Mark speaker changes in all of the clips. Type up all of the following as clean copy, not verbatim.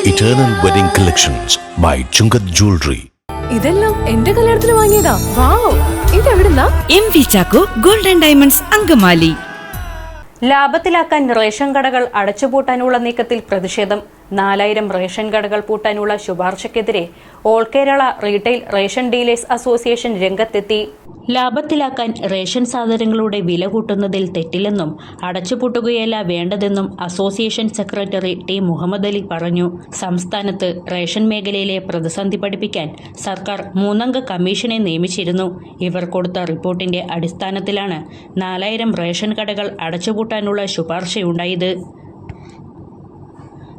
Speaker 1: Eternal Wedding Collections by Chungat Jewelry.
Speaker 2: ഇതെല്ലാം എന്റെ കല്യാണത്തിന് വാങ്ങിയതാ. വാവ്, ഇതെവിടുന്നാ?
Speaker 3: MV Chacko Gold and Diamonds Angamaly.
Speaker 4: ലാഭത്തിലാക്കാൻ റേഷൻ കടകൾ അടച്ചുപൂട്ടാനുള്ള നീക്കത്തിൽ പ്രതിഷേധം. 4000 റേഷൻ കടകൾ പൂട്ടാനുള്ള ശുപാർശക്കെതിരെ all Kerala retail ration dealers association രംഗത്തെത്തി. ലാഭത്തിലാക്കാൻ റേഷൻ സാധനങ്ങളുടെ വില കൂട്ടുന്നതിൽ തെറ്റില്ലെന്നും അടച്ചുപൂട്ടുകയല്ല വേണ്ടതെന്നും association secretary T Muhammad Ali പറഞ്ഞു. സംസ്ഥാനത്ത് റേഷൻ മേഖലയിലെ പ്രതിസന്ധി പഠിപ്പിക്കാൻ സർക്കാർ 3 അംഗ കമ്മീഷനെ നിയമിച്ചിരുന്നു. ഇവർ കൊടുത്ത റിപ്പോർട്ടിന്റെ അടിസ്ഥാനത്തിലാണ് 4000 റേഷൻ കടകൾ അടച്ചുപൂട്ടാനുള്ള ശുപാർശയുണ്ടായത്.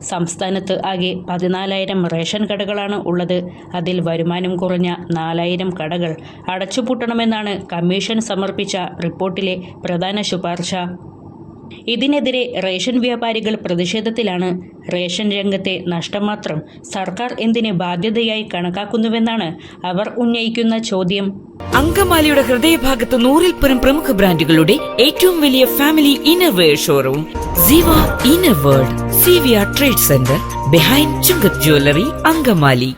Speaker 4: സംസ്ഥാനത്ത് ആകെ 14,000 റേഷൻ കടകളാണ് ഉള്ളത്. അതിൽ വരുമാനം കുറഞ്ഞ 4,000 കടകൾ അടച്ചുപൂട്ടണമെന്നാണ് കമ്മീഷൻ സമർപ്പിച്ച റിപ്പോർട്ടിലെ പ്രധാന ശുപാർശ. ഇതിനെതിരെ റേഷൻ വ്യാപാരികൾ പ്രതിഷേധത്തിലാണ്. റേഷൻ രംഗത്തെ നഷ്ടം മാത്രം സർക്കാർ എന്തിന് ബാധ്യതയായി കണക്കാക്കുന്നുവെന്നാണ് അവർ ഉന്നയിക്കുന്ന ചോദ്യം.
Speaker 3: അങ്കമാലിയുടെ ഹൃദയഭാഗത്ത് 100-ൽ പരം പ്രമുഖ ബ്രാൻഡുകളുടെ ഏറ്റവും വലിയ family innerwear showroom Siva inner world CVR trade centre behind Chungath jewellery Angamaly.